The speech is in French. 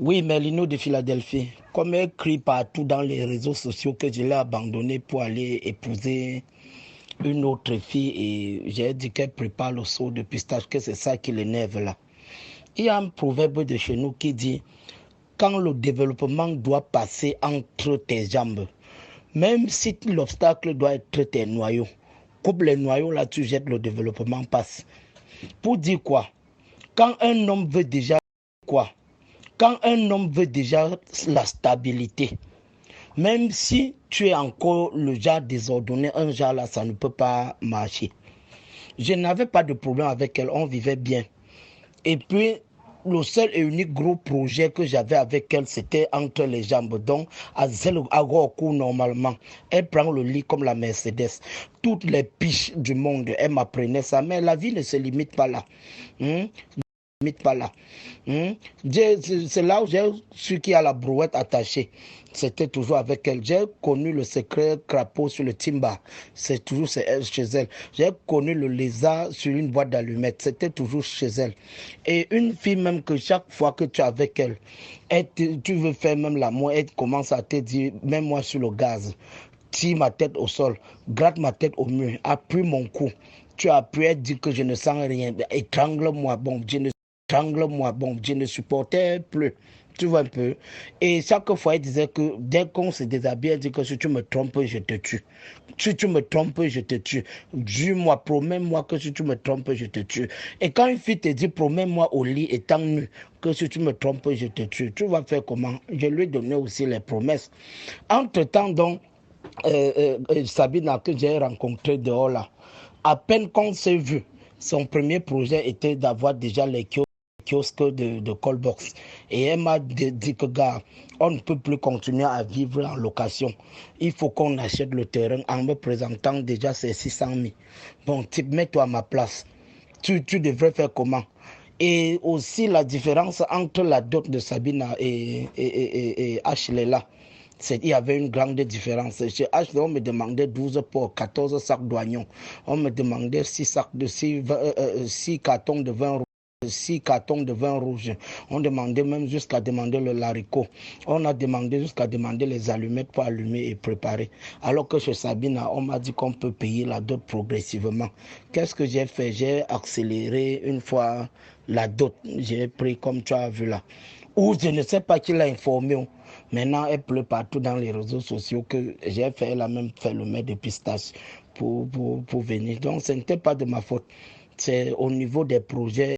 Oui, Merlino de Philadelphie. Comme écrit partout dans les réseaux sociaux que je l'ai abandonné pour aller épouser une autre fille et j'ai dit qu'elle prépare le saut de pistache, que c'est ça qui l'énerve là. Il y a un proverbe de chez nous qui dit quand le développement doit passer entre tes jambes, même si l'obstacle doit être tes noyaux, coupe les noyaux là, tu jettes, le développement passe. Pour dire quoi? Quand un homme veut déjà quoi? Quand un homme veut déjà la stabilité, même si tu es encore le genre désordonné, un genre là, ça ne peut pas marcher. Je n'avais pas de problème avec elle, on vivait bien. Et puis, le seul et unique gros projet que j'avais avec elle, c'était entre les jambes. Donc, à Goku, normalement, elle prend le lit comme la Mercedes. Toutes les piches du monde, elle m'apprenait ça. Mais la vie ne se limite pas là. Pas là. C'est là où j'ai su qu'il y a la brouette attachée. C'était toujours avec elle. J'ai connu le secret crapaud sur le timba. C'est toujours chez elle. J'ai connu le lézard sur une boîte d'allumettes. C'était toujours chez elle. Et une fille même que chaque fois que tu es avec elle, tu veux faire même l'amour, elle commence à te dire, mets-moi sur le gaz. Tire ma tête au sol, gratte ma tête au mur, appuie mon cou. Tu as pu dire que je ne sens rien. Étrangle-moi, bon, je ne supportais plus. Tu vois un peu. Et chaque fois, elle disait que dès qu'on se déshabille, elle dit que si tu me trompes, je te tue. Si tu me trompes, je te tue. Jure-moi, promets-moi que si tu me trompes, je te tue. Et quand une fille te dit, promets-moi au lit étant nu, que si tu me trompes, je te tue, tu vas faire comment? Je lui ai donné aussi les promesses. Entre-temps, donc, Sabina que j'ai rencontré dehors là, à peine qu'on s'est vu, son premier projet était d'avoir déjà les kiosques de Callbox. Et elle m'a dit que gars, on ne peut plus continuer à vivre en location. Il faut qu'on achète le terrain en me présentant déjà ces 600 000. Bon, mets-toi à ma place. Tu devrais faire comment? Et aussi la différence entre la dot de Sabina et Ashley là. Il y avait une grande différence. Chez Ashley, on me demandait 12 pour 14 sacs d'oignons. On me demandait 6 cartons de vin rouge. 6 cartons de vin rouge. On demandait même jusqu'à demander le laricot. On a demandé jusqu'à demander les allumettes pour allumer et préparer. Alors que chez Sabina, on m'a dit qu'on peut payer la dot progressivement. Qu'est-ce que j'ai fait? J'ai accéléré une fois la dot. J'ai pris comme tu as vu là. Ou je ne sais pas qui l'a informé. Maintenant, elle pleut partout dans les réseaux sociaux que j'ai fait. Elle a même fait le maître de pistache pour venir. Donc, ce n'était pas de ma faute. C'est au niveau des projets.